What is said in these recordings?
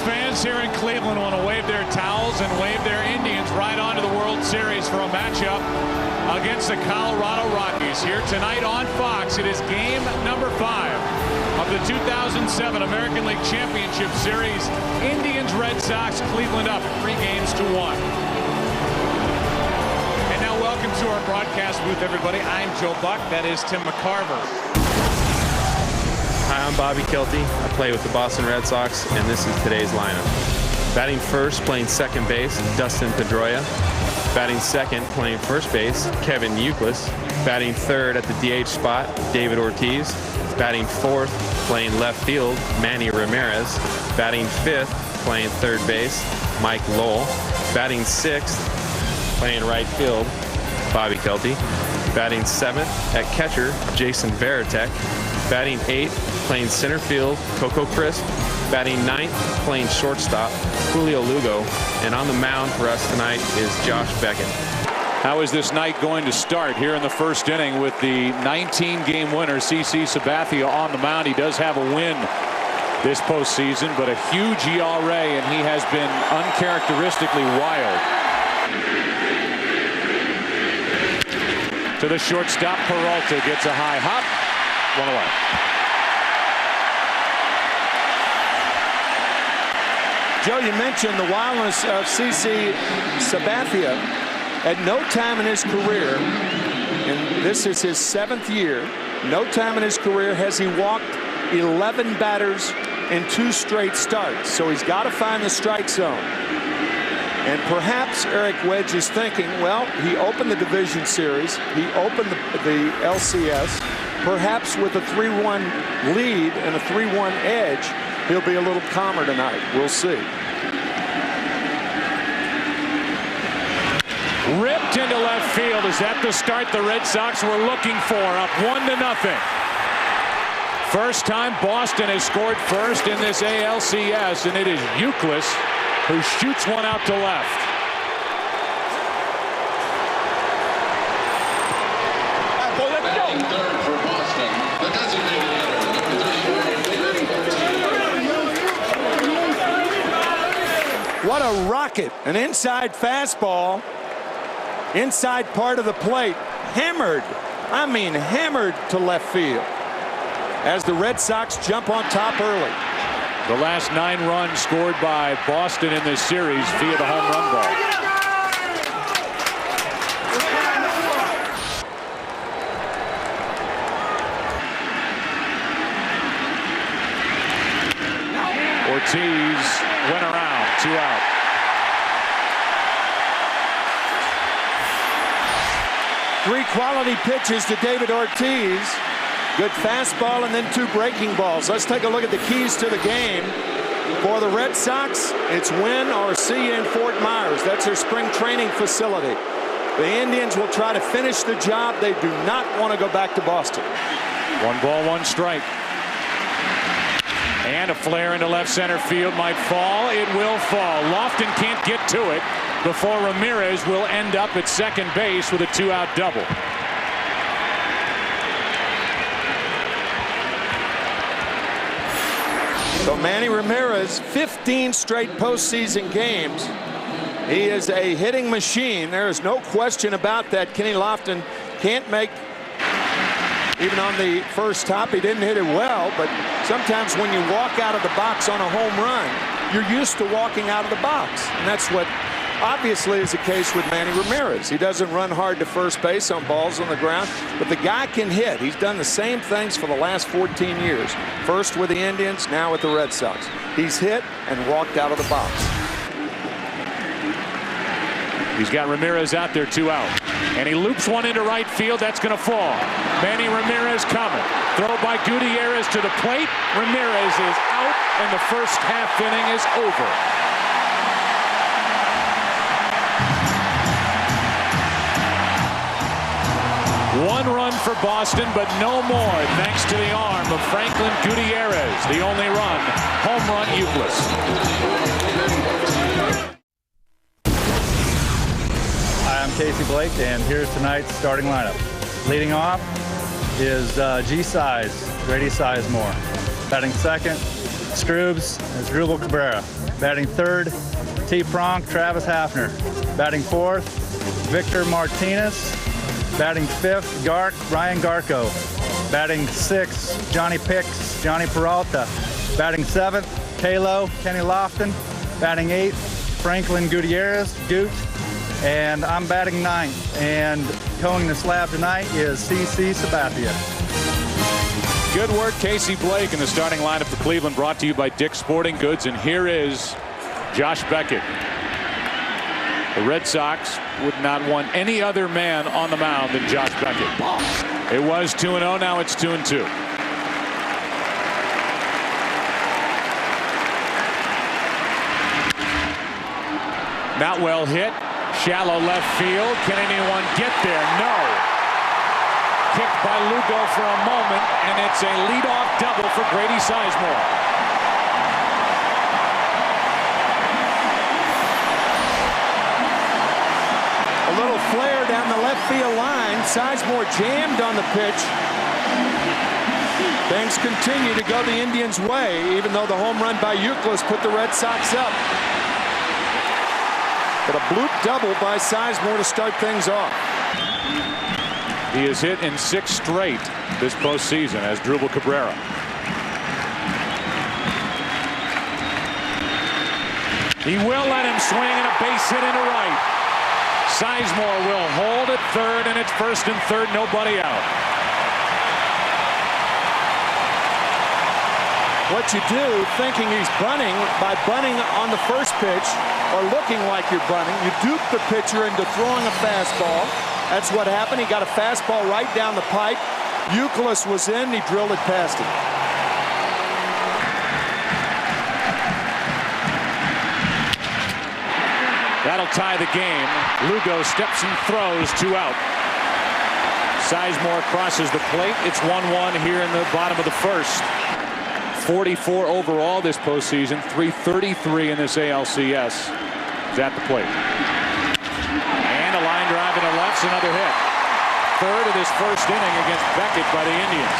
fans here in Cleveland want to wave their towels and wave their Indians right onto the World Series for a matchup against the Colorado Rockies. Here tonight on Fox, it is game number 5 of the 2007 American League Championship Series. Indians-Red Sox, Cleveland up 3-1. And now welcome to our broadcast booth, everybody. I'm Joe Buck. That is Tim McCarver. Hi, I'm Bobby Kelty. I play with the Boston Red Sox, and this is today's lineup. Batting first, playing second base, Dustin Pedroia. Batting second, playing first base, Kevin Youkilis. Batting third at the DH spot, David Ortiz. Batting fourth, playing left field, Manny Ramirez. Batting fifth, playing third base, Mike Lowell. Batting sixth, playing right field, Bobby Kelty. Batting seventh at catcher, Jason Varitek. Batting eighth, playing center field, Coco Crisp. Batting ninth, playing shortstop, Julio Lugo. And on the mound for us tonight is Josh Beckett. How is this night going to start here in the first inning with the 19-game winner, CC Sabathia, on the mound? He does have a win this postseason, but a huge ERA, and he has been uncharacteristically wild. To the shortstop, Peralta gets a high hop. 1 away. Joe, you mentioned the wildness of CC Sabathia. At no time in his career, and this is his 7th year, no time in his career has he walked 11 batters in 2 straight starts. So he's got to find the strike zone. And perhaps Eric Wedge is thinking, well, he opened the division series, he opened the ALCS. Perhaps with a 3-1 lead and a 3-1 edge, he'll be a little calmer tonight. We'll see. Ripped into left field. Is that the start the Red Sox were looking for? Up 1-0. First time Boston has scored first in this ALCS, and it is Youkilis who shoots one out to left. What a rocket. An inside fastball. Inside part of the plate. Hammered. I mean hammered to left field. As the Red Sox jump on top early. The last 9 runs scored by Boston in this series via the home run ball. Ortiz went around, 2 out. Three quality pitches to David Ortiz. Good fastball and then 2 breaking balls. Let's take a look at the keys to the game. For the Red Sox, it's win or see in Fort Myers. That's their spring training facility. The Indians will try to finish the job. They do not want to go back to Boston. 1 ball, 1 strike. And a flare into left center field might fall. It will fall. Lofton can't get to it before Ramirez will end up at second base with a 2-out double. So Manny Ramirez, 15 straight postseason games. He is a hitting machine. There is no question about that. Kenny Lofton can't make, even on the first top, he didn't hit it well, but sometimes when you walk out of the box on a home run, you're used to walking out of the box. And that's what obviously is the case with Manny Ramirez. He doesn't run hard to first base on balls on the ground, but the guy can hit. He's done the same things for the last 14 years. First with the Indians, now with the Red Sox. He's hit and walked out of the box. He's got Ramirez out there, 2 out. And he loops one into right field. That's going to fall. Manny Ramirez coming. Throw by Gutierrez to the plate. Ramirez is out, and the first half inning is over. One run for Boston, but no more thanks to the arm of Franklin Gutierrez. The only run, home run, Youkilis. Hi, I'm Casey Blake, and here's tonight's starting lineup. Leading off is G Size, Grady Sizemore. Batting second, Scroobs, and Drupal Cabrera. Batting third, T-Pronk, Travis Hafner. Batting fourth, Victor Martinez. Batting fifth, Ryan Garco. Batting sixth, Johnny Picks, Johnny Peralta. Batting seventh, Kalo, Kenny Lofton. Batting eighth, Franklin Gutierrez, Goot. And I'm batting ninth. And towing the slab tonight is CC Sabathia. Good work, Casey Blake, in the starting lineup for Cleveland, brought to you by Dick's Sporting Goods. And here is Josh Beckett. The Red Sox would not want any other man on the mound than Josh Beckett. It was 2-0, now it's 2-2. Not well hit. Shallow left field. Can anyone get there? No. Kicked by Lugo for a moment, and it's a leadoff double for Grady Sizemore. A little flare down the left field line. Sizemore jammed on the pitch. Things continue to go the Indians' way, even though the home run by Euclid put the Red Sox up. But a bloop double by Sizemore to start things off. He is hit in 6 straight this postseason as Drupal Cabrera. He will let him swing, and a base hit into right. Sizemore will hold at third, and it's first and third, nobody out. What you do, thinking he's bunting, by bunting on the first pitch or looking like you're bunting, you dupe the pitcher into throwing a fastball. That's what happened. He got a fastball right down the pipe. Euclid was in. He drilled it past him. That'll tie the game. Lugo steps and throws, 2 out. Sizemore crosses the plate. It's 1-1 here in the bottom of the first. 44 overall this postseason, 333 in this ALCS. Is at the plate. And a line drive into left's another hit. Third of this first inning against Beckett by the Indians.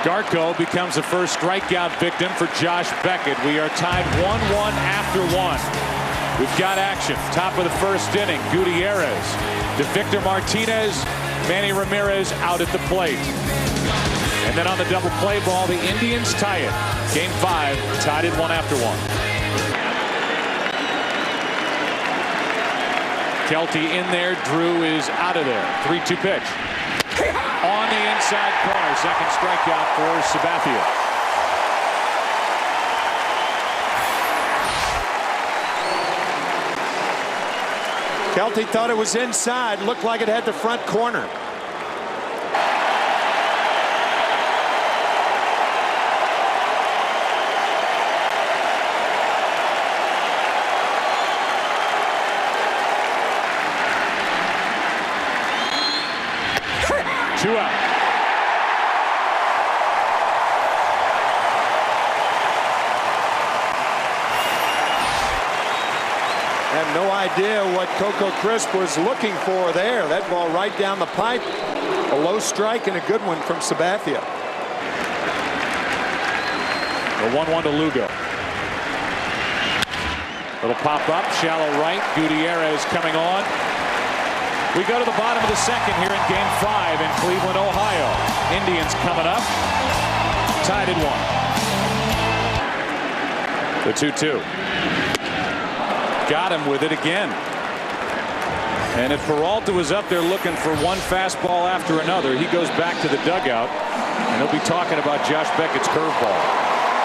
Garco becomes the first strikeout victim for Josh Beckett. We are tied 1-1 after 1. We've got action. Top of the first inning. Gutierrez to Victor Martinez. Manny Ramirez out at the plate. And then on the double play ball, the Indians tie it. Game 5, tied at 1 after 1. Kelty in there. Drew is out of there. 3-2 pitch. On the inside corner. Second strikeout for Sabathia. Kelty thought it was inside. Looked like it had the front corner. Two out. I have no idea what Coco Crisp was looking for there. That ball right down the pipe. A low strike and a good one from Sabathia. The 1-1 to Lugo. Little pop up, shallow right. Gutierrez coming on. We go to the bottom of the second here in Game 5 in Cleveland, Ohio. Indians coming up. Tied at 1. The 2-2. Got him with it again. And if Peralta was up there looking for one fastball after another, he goes back to the dugout, and he'll be talking about Josh Beckett's curveball.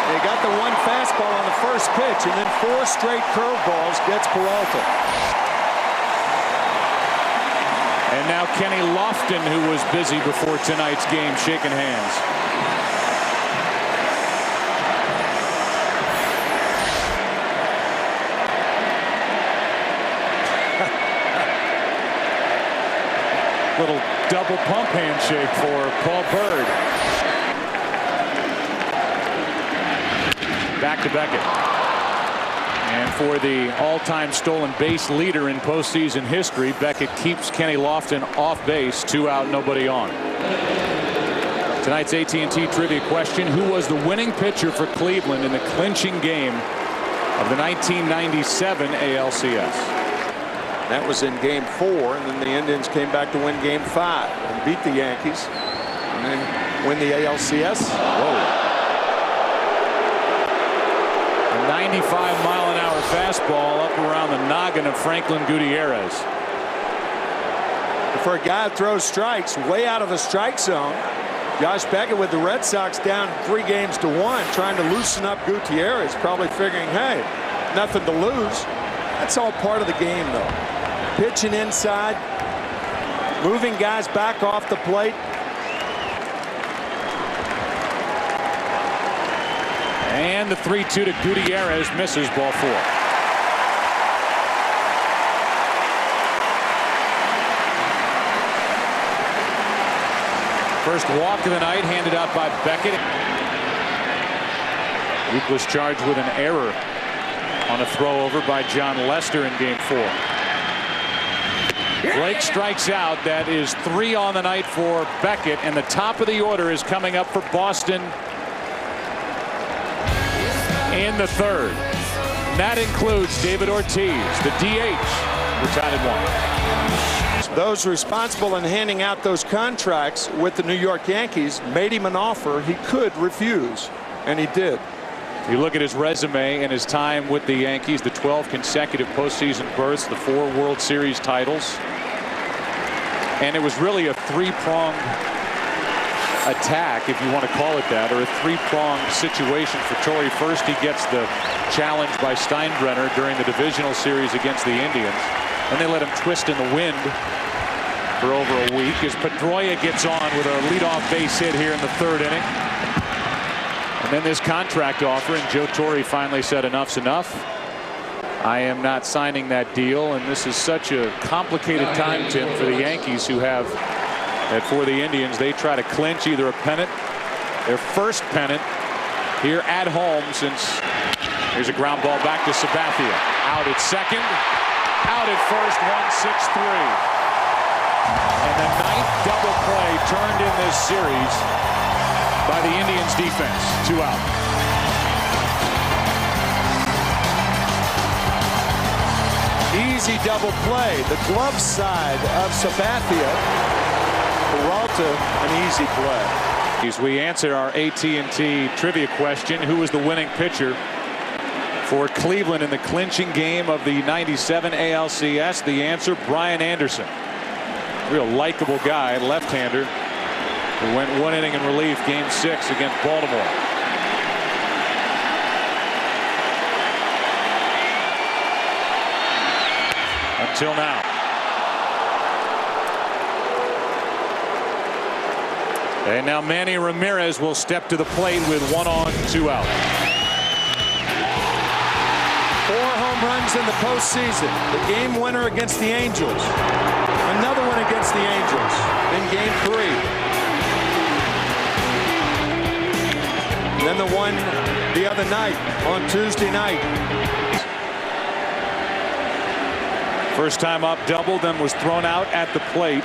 They got the one fastball on the first pitch, and then 4 straight curveballs gets Peralta. And now Kenny Lofton, who was busy before tonight's game, shaking hands. Little double pump handshake for Paul Bird. Back to Beckett. And for the all-time stolen base leader in postseason history, Beckett keeps Kenny Lofton off base, 2 out, nobody on. Tonight's AT&T trivia question: who was the winning pitcher for Cleveland in the clinching game of the 1997 ALCS? That was in Game 4, and then the Indians came back to win Game 5 and beat the Yankees, and then win the ALCS. Whoa. A 95-mile-an-hour fastball up around the noggin of Franklin Gutierrez. For a guy who throws strikes way out of the strike zone, Josh Beckett with the Red Sox down 3-1, trying to loosen up Gutierrez, probably figuring, hey, nothing to lose. That's all part of the game, though. Pitching inside, moving guys back off the plate. And the 3-2 to Gutierrez, misses, ball 4. First walk of the night handed out by Beckett. Luke was charged with an error on a throw over by John Lester in Game 4. Blake strikes out. That is 3 on the night for Beckett, and the top of the order is coming up for Boston in the 3rd. That includes David Ortiz, the DH, retired 1. Those responsible in handing out those contracts with the New York Yankees made him an offer he could refuse, and he did. You look at his resume and his time with the Yankees: the 12 consecutive postseason berths, the 4 World Series titles, and it was really a 3-pronged attack, if you want to call it that, or a 3-pronged situation for Torrey. First, he gets the challenge by Steinbrenner during the divisional series against the Indians, and they let him twist in the wind for over a week as Pedroia gets on with a leadoff base hit here in the 3rd inning. And then this contract offer, and Joe Torre finally said enough's enough. I am not signing that deal, and this is such a complicated time, Tim, for the Yankees, who have, and for the Indians, they try to clinch either a pennant, their first pennant here at home since. Here's a ground ball back to Sabathia. Out at second, out at first, 1-6-3. And the 9th double play turned in this series by the Indians defense. 2 out. Easy double play. The glove side of Sabathia. Peralta, an easy play. As we answer our AT&T trivia question, who was the winning pitcher for Cleveland in the clinching game of the 97 ALCS? The answer: Brian Anderson. Real likable guy, left-hander, who went 1 inning in relief, Game 6 against Baltimore. Until now. And now Manny Ramirez will step to the plate with 1 on, 2 out. 4 home runs in the postseason. The game winner against the Angels. Another one against the Angels in Game 3. And then the one the other night on Tuesday night. First time up, doubled, then was thrown out at the plate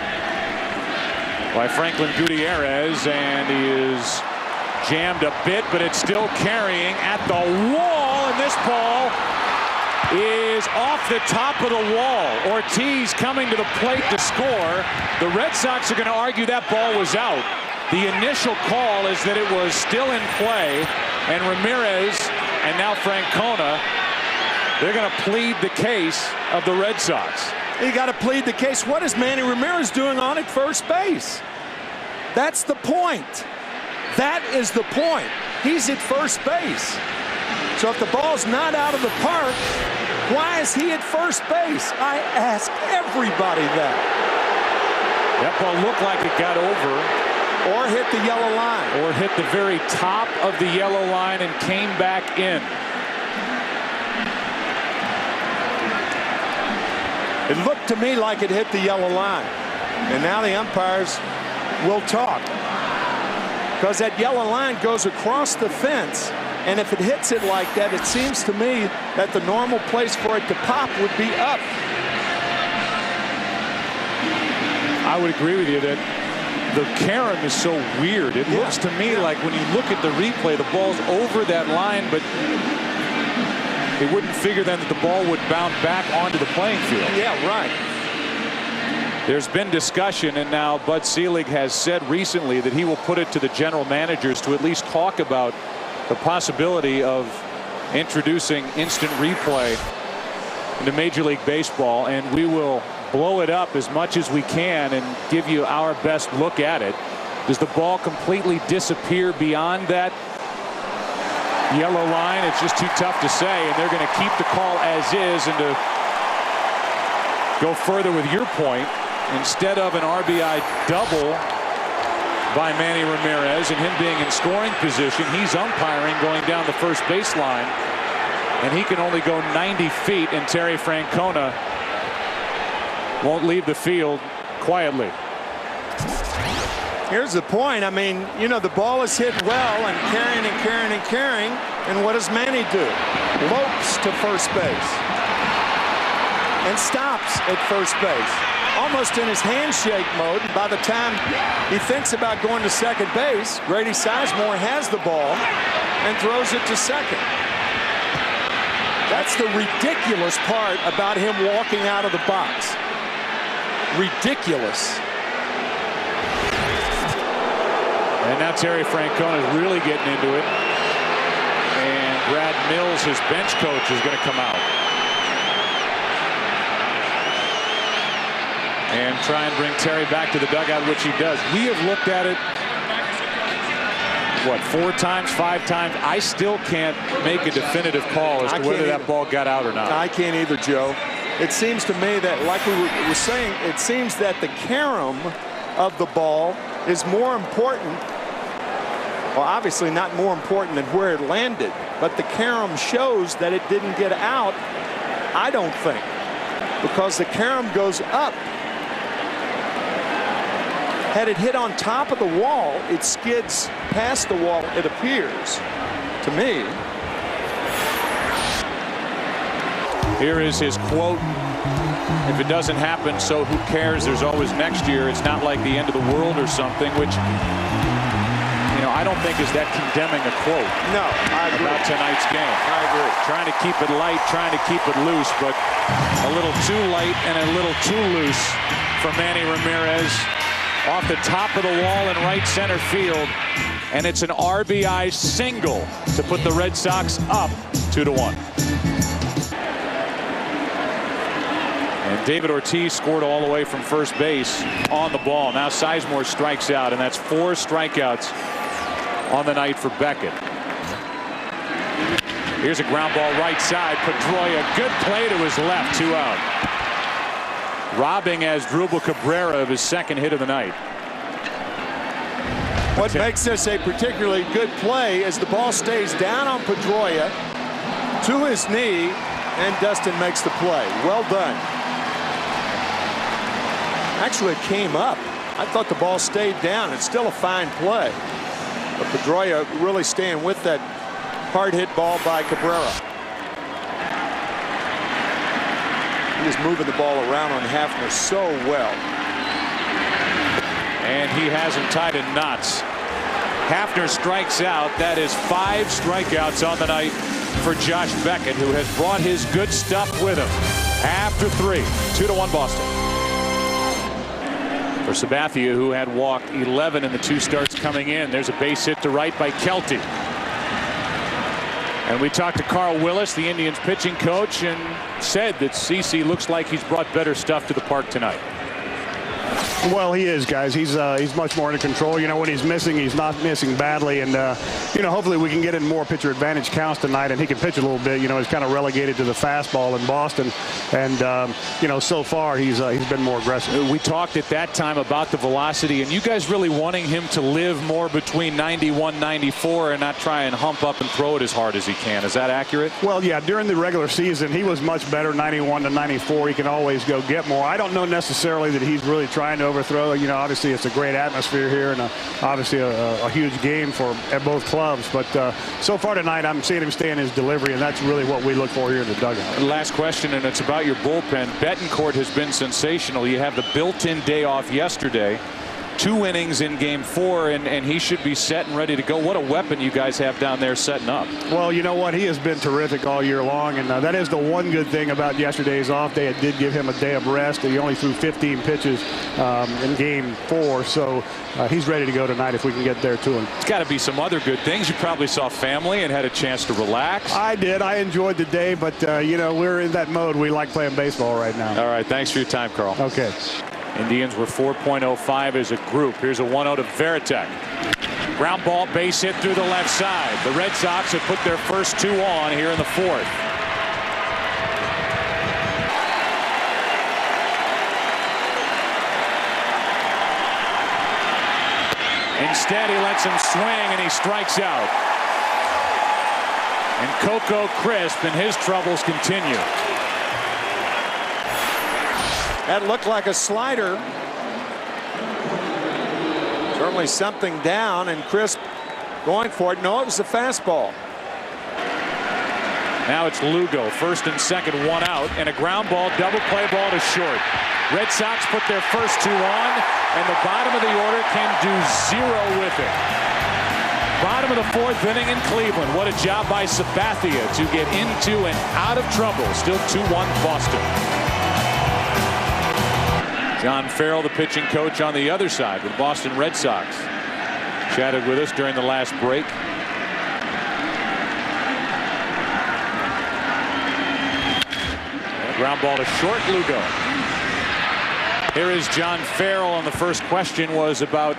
by Franklin Gutierrez, and he is jammed a bit, but it's still carrying at the wall, and this ball is off the top of the wall. Ortiz coming to the plate to score. The Red Sox are going to argue that ball was out. The initial call is that it was still in play, and Ramirez and now Francona, they're going to plead the case of the Red Sox. You got to plead the case. What is Manny Ramirez doing on at first base? That's the point. That is the point. He's at first base. So if the ball's not out of the park, why is he at first base? I ask everybody that. That ball looked like it got over. Or hit the yellow line. Or hit the very top of the yellow line and came back in. It looked to me like it hit the yellow line. And now the umpires will talk. Because that yellow line goes across the fence And if it hits it like that, it seems to me that the normal place for it to pop would be up. I would agree with you that the carom is so weird. It looks to me like when you look at the replay, the ball's over that line, but it wouldn't figure then that the ball would bounce back onto the playing field. Yeah, right. There's been discussion, and now Bud Selig has said recently that he will put it to the general managers to at least talk about the possibility of introducing instant replay into Major League Baseball, and we will blow it up as much as we can and give you our best look at it. Does the ball completely disappear beyond that yellow line? It's just too tough to say, and they're going to keep the call as is. And to go further with your point, instead of an RBI double by Manny Ramirez and him being in scoring position, he's umpiring going down the first baseline, and he can only go 90 feet, and Terry Francona won't leave the field quietly. Here's the point. I mean, you know, the ball is hit well and carrying and carrying and carrying, and what does Manny do? Lopes to first base and stops at first base, almost in his handshake mode. By the time he thinks about going to second base, Grady Sizemore has the ball and throws it to second. That's the ridiculous part about him walking out of the box. Ridiculous. And now Terry Francona is really getting into it. And Brad Mills, his bench coach, is going to come out and try and bring Terry back to the dugout, which he does. We have looked at it, what, 4 times, 5 times. I still can't make a definitive call as to whether that ball got out or not. I can't either, Joe. It seems to me that, like we were saying, it seems that the carom of the ball is more important. Well, obviously not more important than where it landed, but the carom shows that it didn't get out, I don't think, because the carom goes up. Had it hit on top of the wall, it skids past the wall, it appears to me. Here is his quote: "If it doesn't happen, so who cares? There's always next year. It's not like the end of the world or something," which, you know, I don't think is that condemning a quote. No, I agree. About tonight's game. I agree. Trying to keep it light, trying to keep it loose, but a little too light and a little too loose for Manny Ramirez. Off the top of the wall in right center field, and it's an RBI single to put the Red Sox up 2-1. And David Ortiz scored all the way from first base on the ball. Now Sizemore strikes out, and that's 4 strikeouts on the night for Beckett. Here's a ground ball right side. Pedroia, good play to his left, 2 out. Robbing Asdrubal Cabrera of his second hit of the night. What makes this a particularly good play is the ball stays down on Pedroia to his knee, and Dustin makes the play. Well done. Actually, it came up. I thought the ball stayed down. It's still a fine play. But Pedroia really staying with that hard hit ball by Cabrera. He was moving the ball around on Hafner so well. And he has him tied in knots. Hafner strikes out. That is 5 strikeouts on the night for Josh Beckett, who has brought his good stuff with him. After 3, 2-1 Boston. For Sabathia, who had walked 11 in the 2 starts coming in, there's a base hit to right by Kelty. And we talked to Carl Willis, the Indians pitching coach, and said that CeCe looks like he's brought better stuff to the park tonight. Well, he is, guys. He's much more in control. You know, when he's missing, he's not missing badly. And, you know, hopefully we can get in more pitcher advantage counts tonight, and he can pitch a little bit. You know, he's kind of relegated to the fastball in Boston. And, you know, so far he's been more aggressive. We talked at that time about the velocity, and you guys really wanting him to live more between 91, 94 and not try and hump up and throw it as hard as he can. Is that accurate? Well, yeah, during the regular season, he was much better, 91 to 94. He can always go get more. I don't know necessarily that he's really trying trying to overthrow. You know, obviously it's a great atmosphere here, and obviously a huge game at both clubs. But so far tonight, I'm seeing him stay in his delivery, and that's really what we look for here in the dugout. Last question, and it's about your bullpen. Betancourt has been sensational. You have the built-in day off yesterday. 2 innings in game 4, and he should be set and ready to go. What a weapon you guys have down there setting up. Well, you know what? He has been terrific all year long, and that is the one good thing about yesterday's off day. It did give him a day of rest. He only threw 15 pitches in game 4, so he's ready to go tonight if we can get there to him. It's got to be some other good things. You probably saw family and had a chance to relax. I did. I enjoyed the day, but, you know, we're in that mode. We like playing baseball right now. All right. Thanks for your time, Carl. Okay. Indians were 4.05 as a group. Here's a 1-0 to Veritek. Ground ball, base hit through the left side. The Red Sox have put their first 2 on here in the 4th. Instead, he lets him swing, and he strikes out. And Coco Crisp and his troubles continue. That looked like a slider. Certainly something down, and Crisp going for it. No, it was a fastball. Now it's Lugo, first and second, 1 out, and a ground ball, double play ball to short. Red Sox put their first 2 on, and the bottom of the order can do 0 with it. Bottom of the 4th inning in Cleveland. What a job by Sabathia to get into and out of trouble. Still 2-1 Boston. John Farrell, the pitching coach on the other side with Boston Red Sox, chatted with us during the last break. And a ground ball to short, Lugo. Here is John Farrell, and the first question was about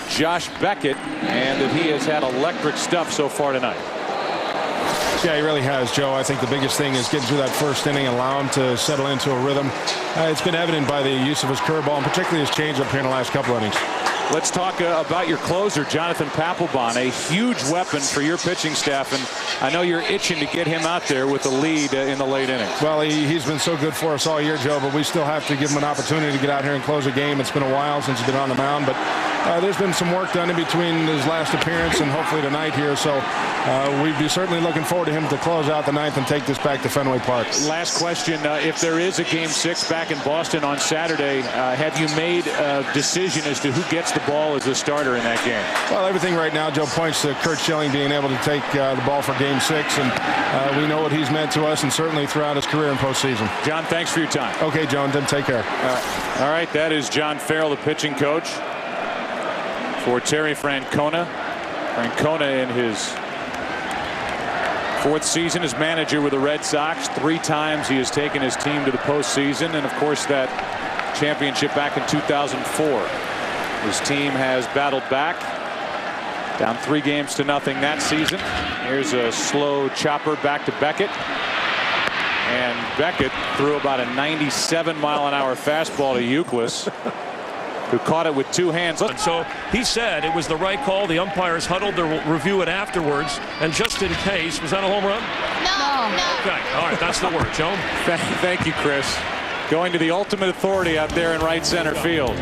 Josh Beckett and that he has had electric stuff so far tonight. Yeah, he really has, Joe. I think the biggest thing is getting through that first inning and allow him to settle into a rhythm. It's been evident by the use of his curveball, and particularly his changeup here in the last couple innings. Let's talk about your closer, Jonathan Papelbon, a huge weapon for your pitching staff, and I know you're itching to get him out there with the lead in the late innings. Well, he's been so good for us all year, Joe, but we still have to give him an opportunity to get out here and close a game. It's been a while since he's been on the mound, but there's been some work done in between his last appearance and hopefully tonight here, so we'd be certainly looking forward to him to close out the 9th and take this back to Fenway Park. Last question, if there is a Game 6 back in Boston on Saturday, have you made a decision as to who gets the ball as the starter in that game? Well, everything right now, Joe, points to Kurt Schilling being able to take the ball for Game 6, and we know what he's meant to us, and certainly throughout his career in postseason. John, thanks for your time. Okay, John, then take care. All right, that is John Farrell, the pitching coach for Terry Francona. Francona in his 4th season as manager with the Red Sox. 3 times he has taken his team to the postseason, and of course that championship back in 2004. His team has battled back, down 3-0 that season. Here's a slow chopper back to Beckett, and Beckett threw about a 97-mile-an-hour fastball to Youkilis, who caught it with 2 hands. And so he said it was the right call. The umpires huddled to review it afterwards, and just in case, was that a home run? No. Okay, all right, that's the word, Joe. Thank you, Chris. Going to the ultimate authority out there in right center field.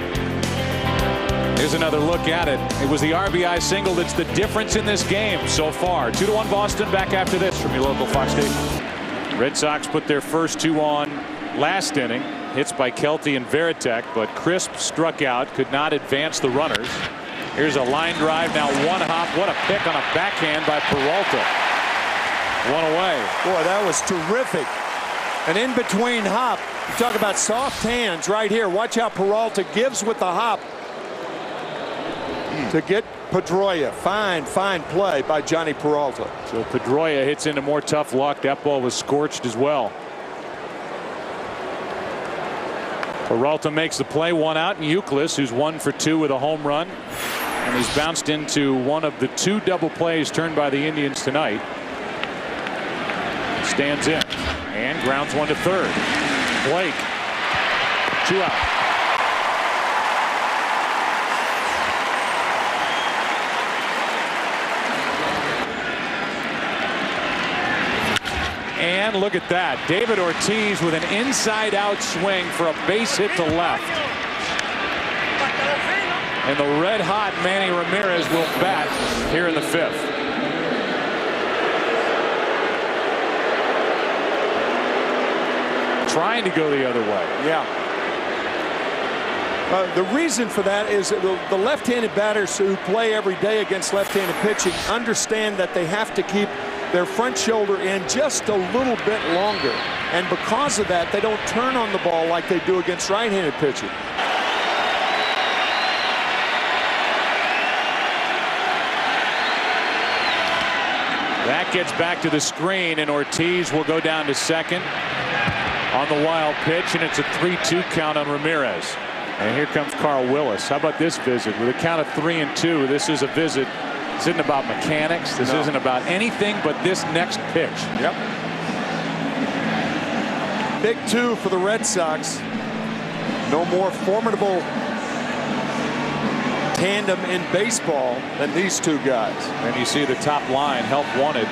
Here's another look at it. It was the RBI single that's the difference in this game so far. 2-1 Boston. Back after this from your local Fox station. Red Sox put their first 2 on last inning. Hits by Kelty and Veritek, but Crisp struck out, could not advance the runners. Here's a line drive, now 1 hop. What a pick on a backhand by Peralta. 1 away. Boy, that was terrific. An in-between hop. You talk about soft hands right here. Watch how Peralta gives with the hop to get Pedroia. Fine play by Johnny Peralta. So Pedroia hits into more tough luck. That ball was scorched as well. Peralta makes the play, 1 out, and Youkilis, who's 1 for 2 with a home run, and he's bounced into one of the 2 double plays turned by the Indians tonight. Stands in and grounds 1 to third. Blake, 2 out. And look at that. David Ortiz with an inside-out swing for a base hit to left. And the red-hot Manny Ramirez will bat here in the 5th. Trying to go the other way. Yeah. The reason for that is that the left-handed batters who play every day against left-handed pitching understand that they have to keep their front shoulder in just a little bit longer. And because of that, they don't turn on the ball like they do against right-handed pitching. That gets back to the screen, and Ortiz will go down to second on the wild pitch, and it's a 3-2 count on Ramirez. And here comes Carl Willis. How about this visit? With a count of 3-2, this is a visit. This isn't about mechanics. This isn't about anything but this next pitch. Yep. Big 2 for the Red Sox. No more formidable tandem in baseball than these two guys. And you see the top line, help wanted.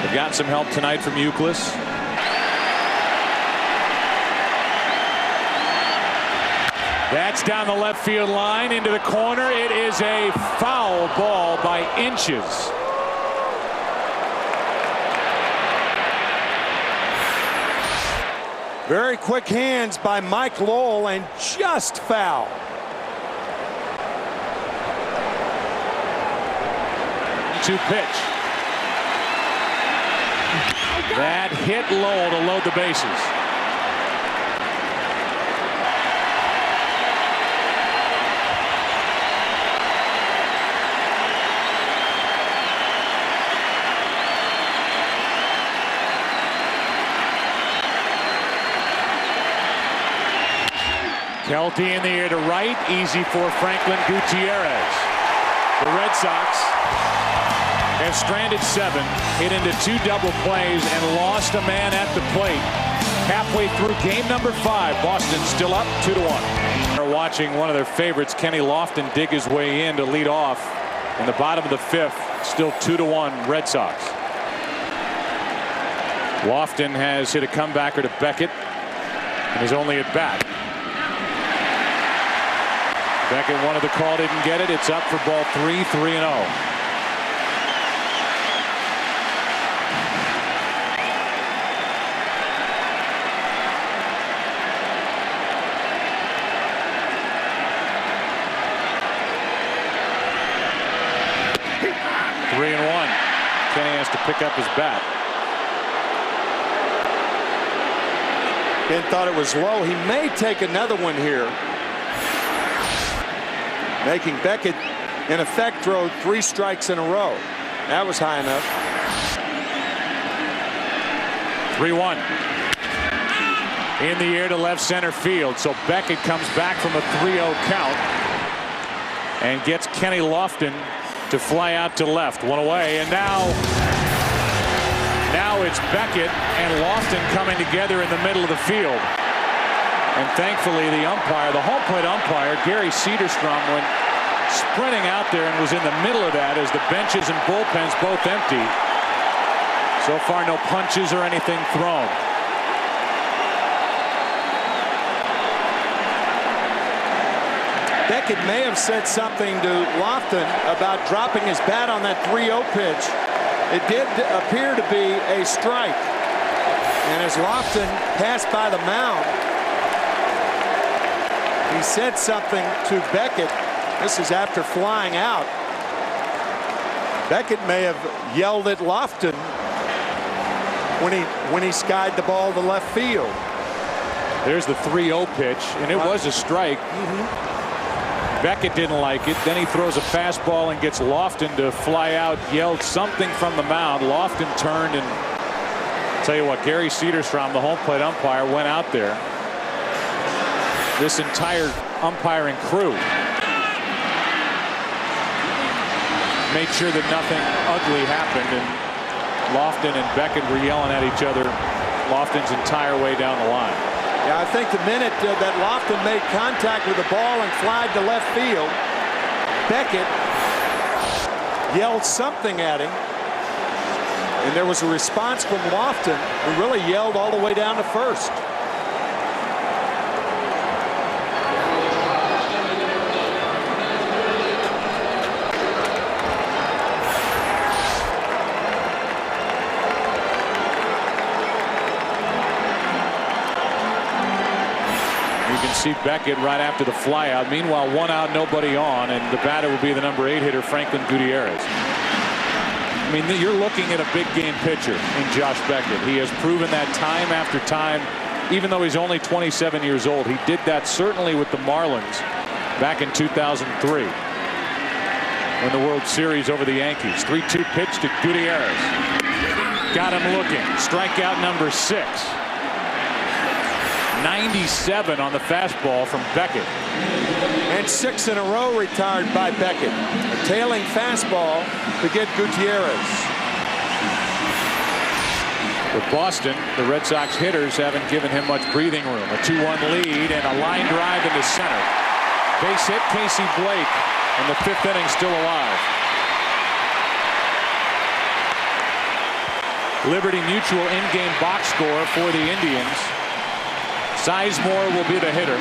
They've got some help tonight from Euclid. That's down the left field line into the corner. It is a foul ball by inches. Very quick hands by Mike Lowell, and just foul. To pitch. That hit Lowell to load the bases. Kelty in the air to right, easy for Franklin Gutierrez. The Red Sox have stranded 7, hit into 2 double plays, and lost a man at the plate. Halfway through game number 5, Boston still up 2-1. They're watching one of their favorites, Kenny Lofton, dig his way in to lead off in the bottom of the 5th. Still 2-1 Red Sox. Lofton has hit a comebacker to Beckett and is only at bat. Beckett wanted the call, didn't get it. It's up for ball 3, 3-0. Kenny has to pick up his bat. Ben thought it was low. He may take another one here. Making Beckett, in effect, throw 3 strikes in a row. That was high enough. 3-1. In the air to left center field. So Beckett comes back from a 3-0 count and gets Kenny Lofton to fly out to left. One away, and now it's Beckett and Lofton coming together in the middle of the field. And thankfully the umpire, the home plate umpire, Gary Cederstrom, went sprinting out there and was in the middle of that as the benches and bullpens both empty. So far no punches or anything thrown. Beckett may have said something to Lofton about dropping his bat on that 3-0 pitch. It did appear to be a strike. And as Lofton passed by the mound, he said something to Beckett. This is after flying out. Beckett may have yelled at Lofton when he skied the ball to left field. There's the 3-0 pitch, and it was a strike. Beckett didn't like it. Then he throws a fastball and gets Lofton to fly out, yelled something from the mound. Lofton turned, and tell you what, Gary Cederstrom, the home plate umpire, went out there. This entire umpiring crew made sure that nothing ugly happened, and Lofton and Beckett were yelling at each other Lofton's entire way down the line. Yeah, I think the minute that Lofton made contact with the ball and flied to left field, Beckett yelled something at him, and there was a response from Lofton, who really yelled all the way down to first. see Beckett right after the flyout. Meanwhile, 1 out, nobody on, and the batter will be the number 8 hitter, Franklin Gutierrez. I mean, you're looking at a big game pitcher in Josh Beckett. He has proven that time after time, even though he's only 27 years old. He did that certainly with the Marlins back in 2003 in the World Series over the Yankees. 3-2 pitch to Gutierrez. Got him looking. Strikeout number 6. 97 on the fastball from Beckett. And 6 in a row retired by Beckett. A tailing fastball to get Gutierrez. With Boston, the Red Sox hitters haven't given him much breathing room. A 2-1 lead and a line drive into center. Base hit, Casey Blake, and the 5th inning still alive. Liberty Mutual in-game box score for the Indians. Sizemore will be the hitter.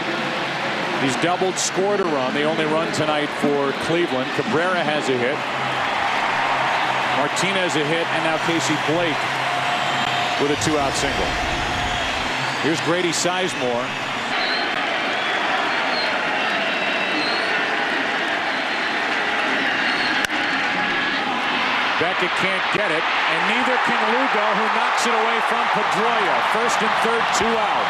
He's doubled, scored a run. The only run tonight for Cleveland. Cabrera has a hit. Martinez a hit, and now Casey Blake with a 2-out single. Here's Grady Sizemore. Beckett can't get it, and neither can Lugo, who knocks it away from Pedroia. 1st and 3rd, 2 out.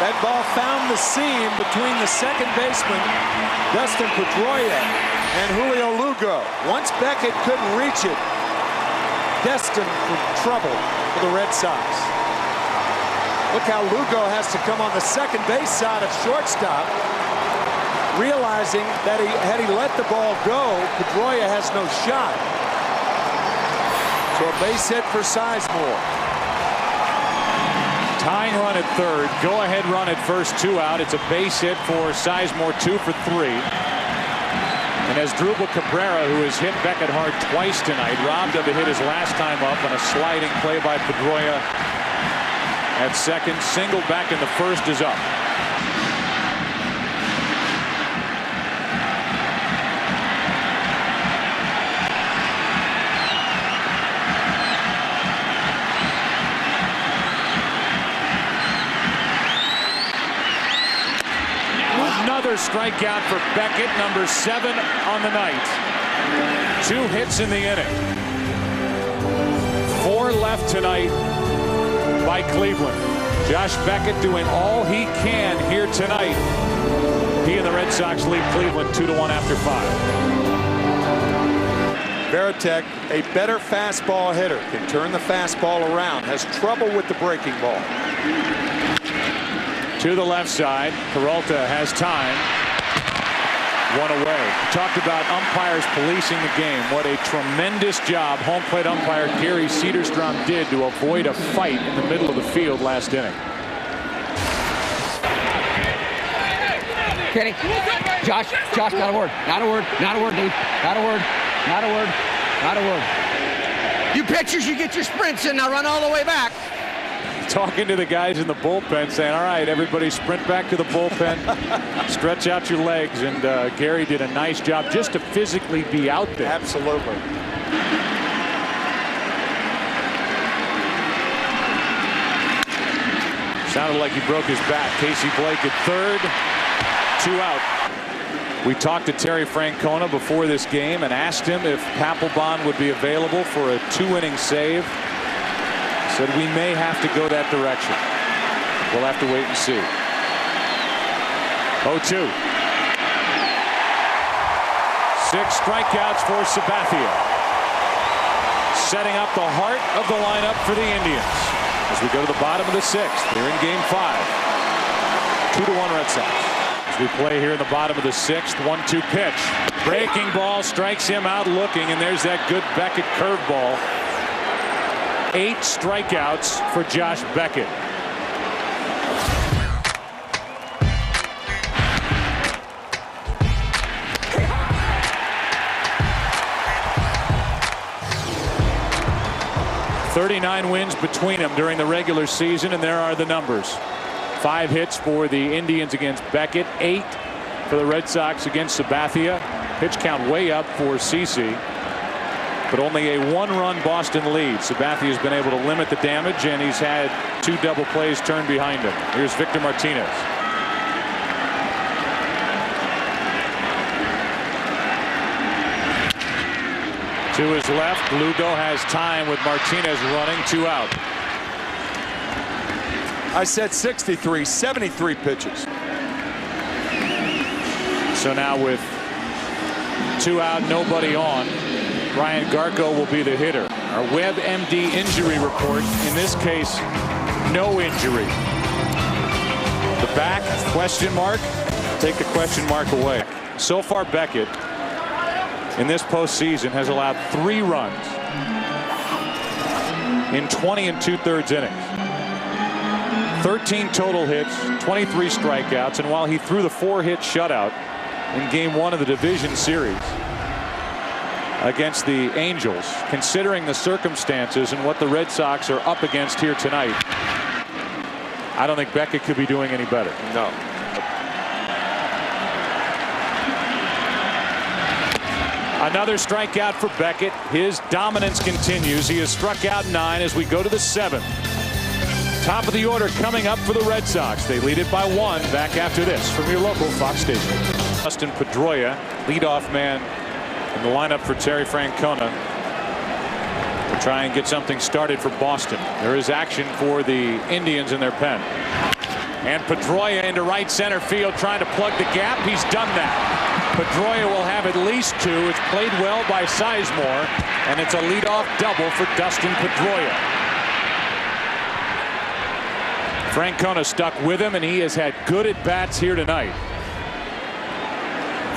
That ball found the seam between the second baseman, Dustin Pedroia, and Julio Lugo. Once Beckett couldn't reach it, destined for trouble for the Red Sox. Look how Lugo has to come on the second base side of shortstop, realizing that had he let the ball go, Pedroia has no shot. So a base hit for Sizemore. Tying run at 3rd, go-ahead run at 1st, 2 out. It's a base hit for Sizemore, 2 for 3. And as Drupal Cabrera, who has hit Beckett hard twice tonight, robbed of a hit his last time up on a sliding play by Pedroia at 2nd. Single back in the 1st is up. Another strikeout for Beckett, number 7 on the night. 2 hits in the inning. 4 left tonight by Cleveland. Josh Beckett doing all he can here tonight. He and the Red Sox lead Cleveland 2-1 after 5. Varitek, a better fastball hitter, can turn the fastball around, has trouble with the breaking ball. To the left side, Peralta has time. 1 away. Talked about umpires policing the game. What a tremendous job home plate umpire Gary Cederstrom did to avoid a fight in the middle of the field last inning. Kenny, Josh, not a word, dude. Not a word. You pitchers, you get your sprints in, now run all the way back. Talking to the guys in the bullpen, saying, all right, everybody sprint back to the bullpen, stretch out your legs, and Gary did a nice job just to physically be out there. Absolutely. Sounded like he broke his back. Casey Blake at 3rd, 2 out. We talked to Terry Francona before this game and asked him if Papelbon would be available for a 2-inning save. Said we may have to go that direction. We'll have to wait and see. 0-2. 6 strikeouts for Sabathia. Setting up the heart of the lineup for the Indians as we go to the bottom of the 6th. They're in game 5. 2-1 Red Sox. As we play here in the bottom of the 6th, 1-2 pitch. Breaking ball strikes him out looking, and there's that good Beckett curveball. 8 strikeouts for Josh Beckett. "39 wins between them during the regular season, and there are the numbers. 5 hits for the Indians against Beckett, 8 for the Red Sox against Sabathia. Pitch count way up for CeCe. but only a one-run Boston lead. Sabathia has been able to limit the damage, and he's had 2 double plays turned behind him. Here's Victor Martinez. To his left, Lugo has time with Martinez running, 2 out. I said 63, 73 pitches. So now with 2 out, nobody on, Ryan Garko will be the hitter. Our WebMD injury report, in this case, no injury. The back, question mark, take the question mark away. So far, Beckett in this postseason has allowed 3 runs in 20 2/3 innings. 13 total hits, 23 strikeouts, and while he threw the 4-hit shutout in Game 1 of the division series against the Angels, considering the circumstances and what the Red Sox are up against here tonight, I don't think Beckett could be doing any better. No. Another strikeout for Beckett. His dominance continues. He has struck out 9 as we go to the 7th. Top of the order coming up for the Red Sox. They lead it by 1. Back after this from your local Fox station. Dustin Pedroia, leadoff man in the lineup for Terry Francona, to try and get something started for Boston. There is action for the Indians in their pen. And Pedroia into right center field trying to plug the gap. He's done that. Pedroia will have at least 2. It's played well by Sizemore, and it's a leadoff double for Dustin Pedroia. Francona stuck with him, and he has had good at-bats here tonight.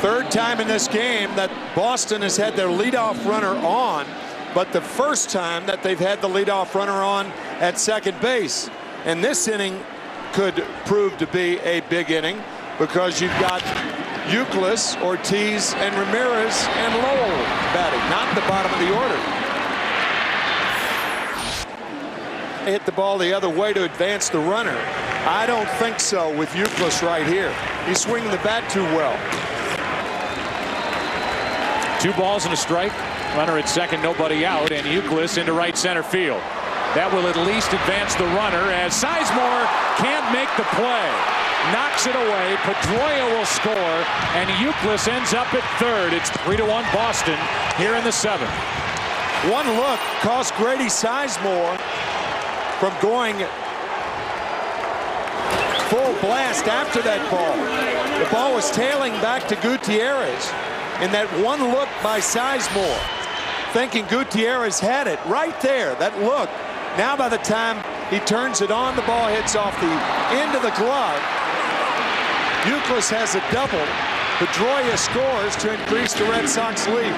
3rd time in this game that Boston has had their leadoff runner on, but the first time that they've had the leadoff runner on at second base. And this inning could prove to be a big inning because you've got Euclid, Ortiz, and Ramirez and Lowell batting, not the bottom of the order. Hit the ball the other way to advance the runner. I don't think so with Euclid right here. He's swinging the bat too well. 2 balls and a strike. Runner at second, nobody out, and Euclid into right center field. That will at least advance the runner as Sizemore can't make the play. Knocks it away. Pedroia will score, and Euclid ends up at 3rd. It's 3-1 Boston here in the 7th. One look cost Grady Sizemore from going full blast after that ball. The ball was tailing back to Gutierrez, and that one look by Sizemore, thinking Gutierrez had it right there. That look. Now by the time he turns it on, the ball hits off the end of the glove. Euclid has a double. Pedroia scores to increase the Red Sox lead.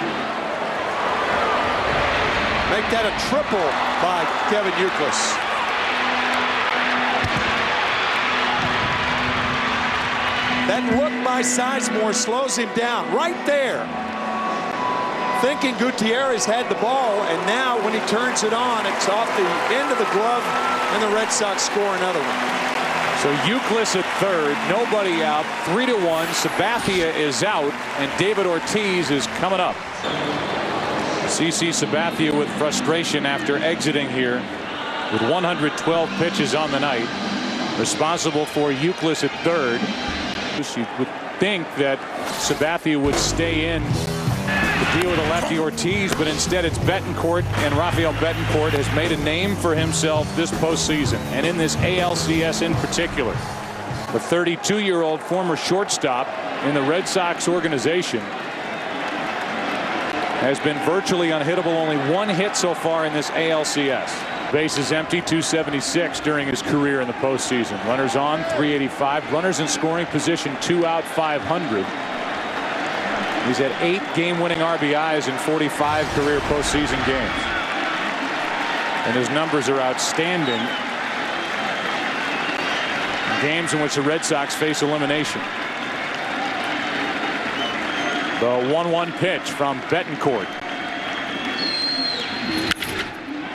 Make that a triple by Kevin Euclid. That look by Sizemore slows him down right there. Thinking Gutierrez had the ball, and now when he turns it on, it's off the end of the glove, and the Red Sox score another one. So Euclid at 3rd, nobody out, 3-1. Sabathia is out, and David Ortiz is coming up. CC Sabathia with frustration after exiting here with 112 pitches on the night. Responsible for Euclid at 3rd. You would think that Sabathia would stay in to deal with a lefty Ortiz, but instead it's Betancourt, and Rafael Betancourt has made a name for himself this postseason, and in this ALCS in particular. The 32-year-old former shortstop in the Red Sox organization has been virtually unhittable, only 1 hit so far in this ALCS. Bases empty, 276 during his career in the postseason. Runners on, 385. Runners in scoring position, 2 out, 500. He's had 8 game-winning RBIs in 45 career postseason games. And his numbers are outstanding in games in which the Red Sox face elimination. The 1-1 pitch from Betancourt.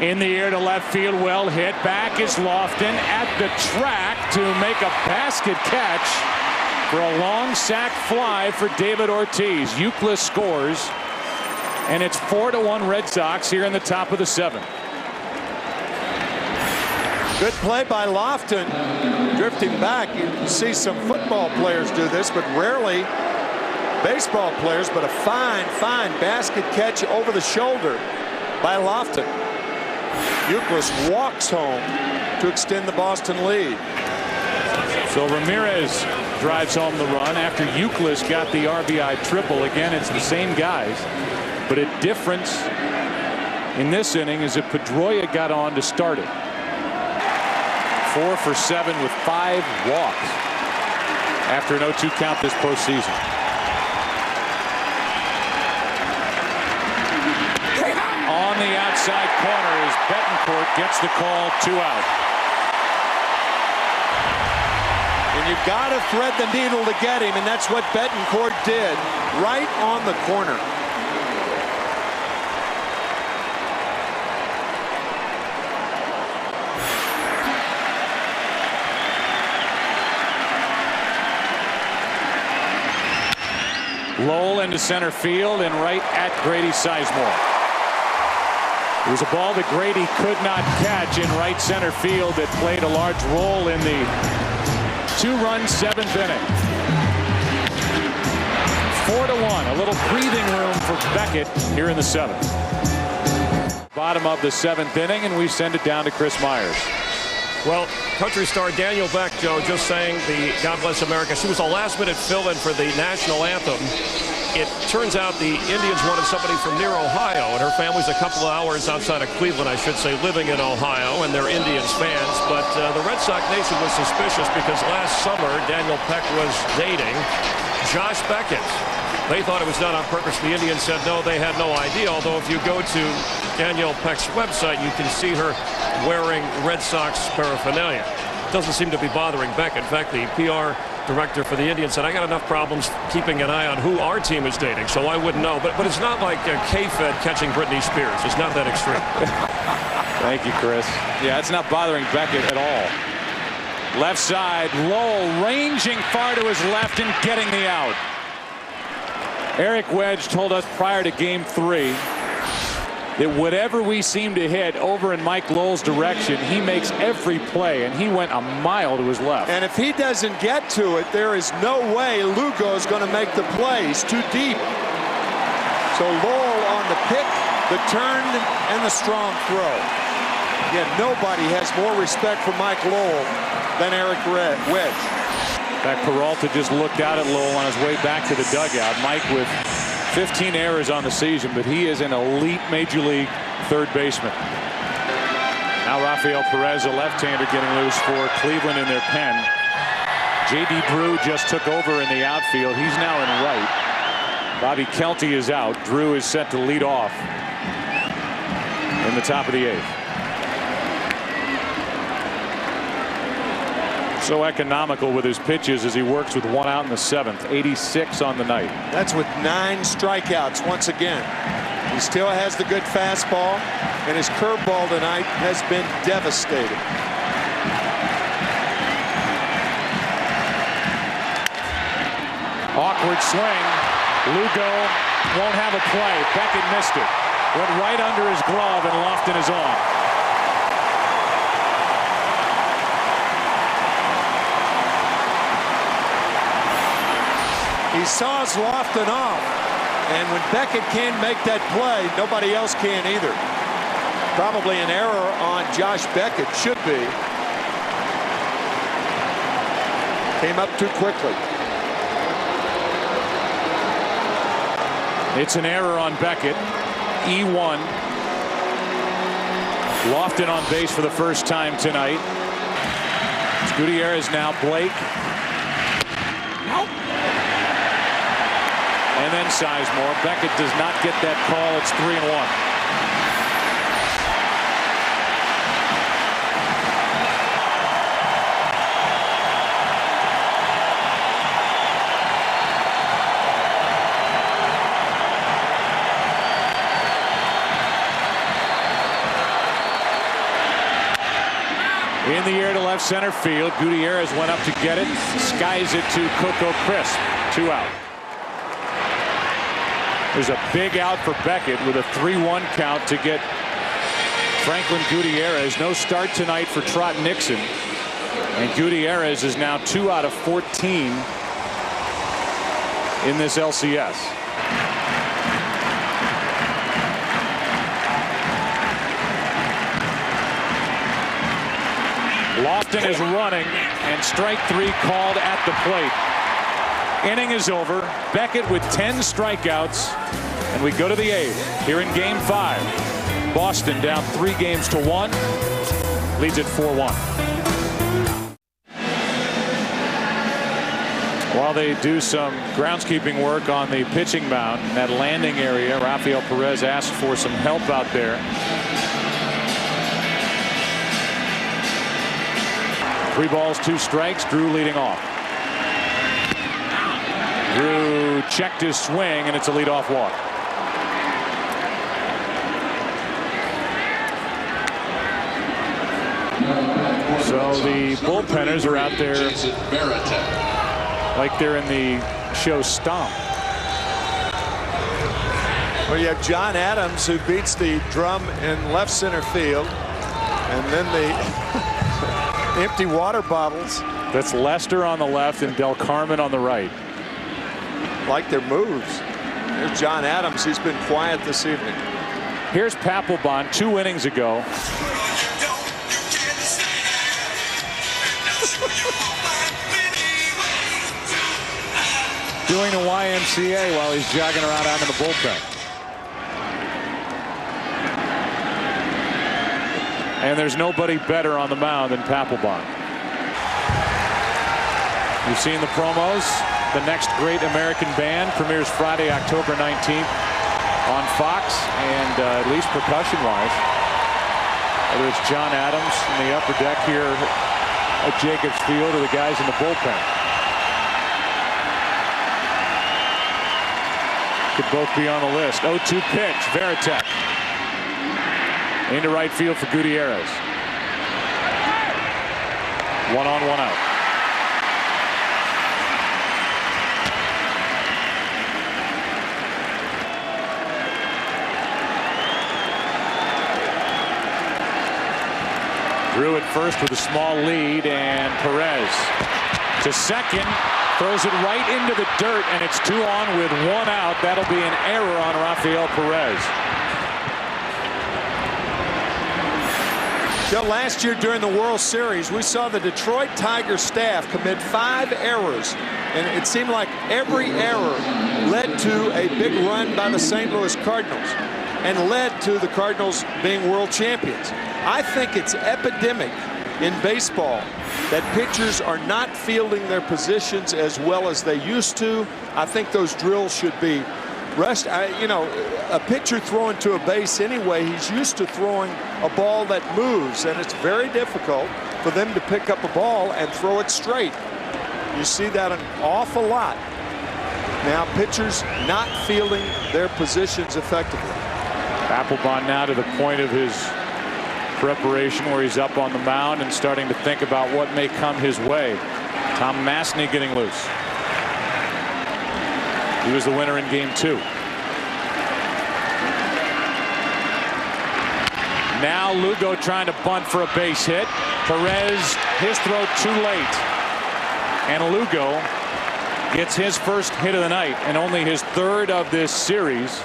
In the air to left field, well hit. Back is Lofton at the track to make a basket catch for a long sac fly for David Ortiz. Euclid scores, And it's 4-1 Red Sox here in the top of the 7th. Good play by Lofton, drifting back. You see some football players do this, but rarely baseball players. But a fine basket catch over the shoulder by Lofton. Euclid walks home to extend the Boston lead. So Ramirez drives home the run after Euclid got the RBI triple. Again, it's the same guys, but a difference in this inning is that Pedroia got on to start it. 4 for 7 with 5 walks after an 0-2 count this postseason. On the outside corner as Betancourt gets the call, 2 out. And you've got to thread the needle to get him, and that's what Betancourt did, right on the corner. Lowell into center field and right at Grady Sizemore. It was a ball that Grady could not catch in right center field that played a large role in the 2-run 7th inning. 4-1, a little breathing room for Beckett here in the 7th. Bottom of the 7th inning, and we send it down to Chris Myers. Well, country star Daniel Beck, Joe, just saying the God Bless America. She was a last-minute fill-in for the national anthem. It turns out the Indians wanted somebody from near Ohio, and her family's a couple of hours outside of Cleveland, I should say, living in Ohio, and they're Indians fans. But the Red Sox Nation was suspicious because last summer Daniel Beck was dating Josh Beckett. They thought it was done on purpose. The Indians said no, they had no idea. Although if you go to Danielle Peck's website, you can see her wearing Red Sox paraphernalia. Doesn't seem to be bothering Beck. In fact, the PR director for the Indians said, I got enough problems keeping an eye on who our team is dating, so I wouldn't know. But it's not like K-Fed catching Britney Spears. It's not that extreme. Thank you, Chris. Yeah, it's not bothering Beckett at all. Left side, Lowell ranging far to his left and getting the out. Eric Wedge told us prior to Game 3 that whatever we seem to hit over in Mike Lowell's direction, he makes every play, and he went a mile to his left. And if he doesn't get to it, there is no way Lugo's going to make the play. He's too deep. So Lowell on the pick, the turn, and the strong throw. Yet nobody has more respect for Mike Lowell than Eric Wedge. In fact, Peralta just looked out at Lowell on his way back to the dugout. Mike with 15 errors on the season, but he is an elite major league third baseman. Now Rafael Perez, a left-hander, getting loose for Cleveland in their pen. J.D. Drew just took over in the outfield. He's now in right. Bobby Kelty is out. Drew is set to lead off in the top of the 8th. So economical with his pitches as he works with 1 out in the 7th. 86 on the night. That's with 9 strikeouts once again. He still has the good fastball, and his curveball tonight has been devastating. Awkward swing. Lugo won't have a play. Beckett missed it. Went right under his glove, and Lofton is on. He saws Lofton off, and when Beckett can't make that play, nobody else can either. Probably an error on Josh Beckett, should be. Came up too quickly. It's an error on Beckett. E1. Lofton on base for the first time tonight. It's Gutierrez now. Blake. And then Sizemore. Beckett does not get that call. It's 3-1. In the air to left center field. Gutierrez went up to get it. Skies it to Coco Crisp. 2 out. There's a big out for Beckett with a 3-1 count to get Franklin Gutierrez. No start tonight for Trot Nixon. And Gutierrez is now 2 out of 14 in this LCS. Lofton is running, and strike 3 called at the plate. Inning is over. Beckett with 10 strikeouts, and we go to the 8th here in Game 5. Boston down 3-1, leads at 4-1. While they do some groundskeeping work on the pitching mound in that landing area, Rafael Perez asked for some help out there. 3 balls, 2 strikes. Drew leading off. Drew checked his swing, and it's a leadoff walk. So the bullpenners are out there like they're in the show Stomp. Well, you have John Adams, who beats the drum in left center field, and then the empty water bottles. That's Lester on the left and Del Carmen on the right. Like their moves. There's John Adams. He's been quiet this evening. Here's Papelbon 2 innings ago. Doing the YMCA while he's jogging around out in the bullpen. And there's nobody better on the mound than Papelbon. You've seen the promos. The Next Great American Band premieres Friday, October 19th on Fox, and at least percussion-wise, whether it's John Adams in the upper deck here at Jacobs Field or the guys in the bullpen, could both be on the list. 0-2 pitch, Veritek into right field for Gutierrez. 1 on, 1 out. Drew at first with a small lead, and Perez to second, throws it right into the dirt, and it's 2 on with 1 out. That'll be an error on Rafael Perez. Joe, last year during the World Series, we saw the Detroit Tigers staff commit 5 errors, and it seemed like every error led to a big run by the St. Louis Cardinals and led to the Cardinals being world champions. I think it's epidemic in baseball that pitchers are not fielding their positions as well as they used to. I think those drills should be rushed. You know, a pitcher throwing to a base anyway, he's used to throwing a ball that moves, and it's very difficult for them to pick up a ball and throw it straight. You see that an awful lot. Now, pitchers not fielding their positions effectively. Papelbon now to the point of his preparation where he's up on the mound and starting to think about what may come his way. Tom Masney getting loose. He was the winner in Game 2. Now Lugo trying to bunt for a base hit. Perez, his throw too late. And Lugo gets his first hit of the night and only his 3rd of this series.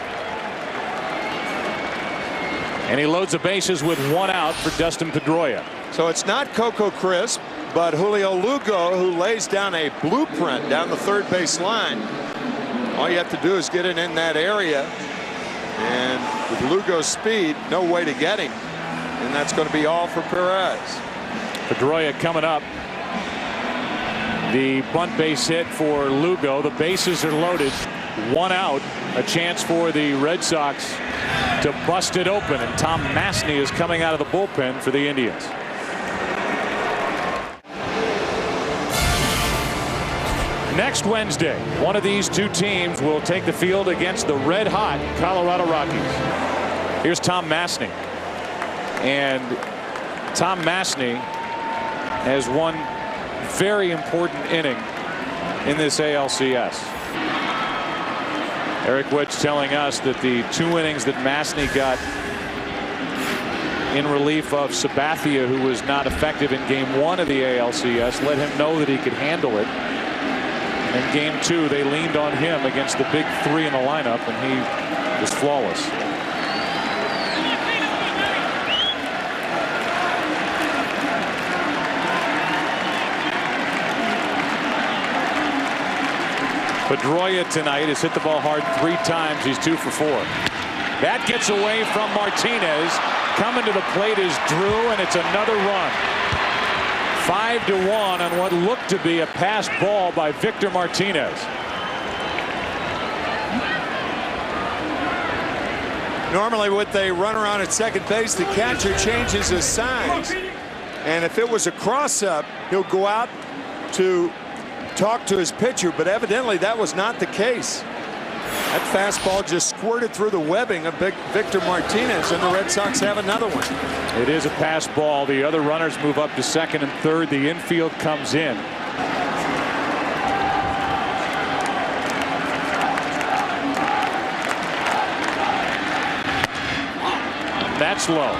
And he loads the bases with 1 out for Dustin Pedroia. So it's not Coco Crisp, but Julio Lugo, who lays down a blueprint down the 3rd base line. All you have to do is get it in that area, and with Lugo's speed, no way to get him, and that's going to be all for Perez. Pedroia coming up. The bunt base hit for Lugo. The bases are loaded. 1 out. A chance for the Red Sox to bust it open, and Tom Masney is coming out of the bullpen for the Indians. Next Wednesday, one of these 2 teams will take the field against the red-hot Colorado Rockies. Here's Tom Masney. And Tom Masney has one very important inning in this ALCS. Eric Wedge telling us that the 2 innings that Masny got in relief of Sabathia, who was not effective in game 1 of the ALCS, let him know that he could handle it. In game 2, they leaned on him against the big 3 in the lineup, and he was flawless. Pedroia tonight has hit the ball hard 3 times. He's 2 for 4. That gets away from Martinez. Coming to the plate is Drew, and it's another run. 5-1 on what looked to be a passed ball by Victor Martinez. Normally with a runner on at second base, the catcher changes his signs. And if it was a cross-up, he'll go out to talk to his pitcher, but evidently that was not the case. That fastball just squirted through the webbing of Victor Martinez, and the Red Sox have another one. It is a pass ball. The other runners move up to second and third. The infield comes in. That's low.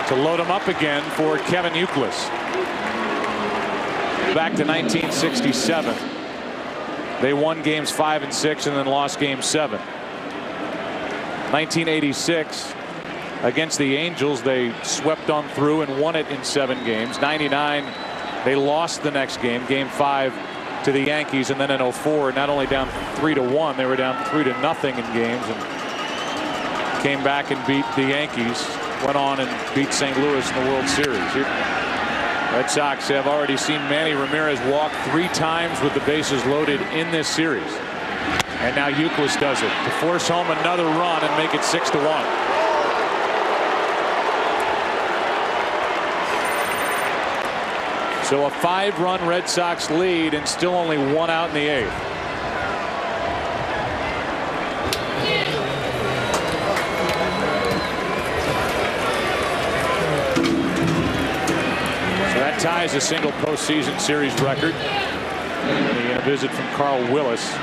To load him up again for Kevin Youkilis. Back to 1967. They won games 5 and 6 and then lost game 7. 1986 against the Angels, they swept on through and won it in 7 games. 99, they lost the next game, game 5 to the Yankees, and then in 04, not only down 3-1, they were down 3-0 in games and came back and beat the Yankees. Went on and beat St. Louis in the World Series. Red Sox have already seen Manny Ramirez walk 3 times with the bases loaded in this series. And now Youkilis does it to force home another run and make it 6-1. So a 5-run Red Sox lead and still only 1 out in the 8th. Ties a single postseason series record. And a visit from Carl Willis,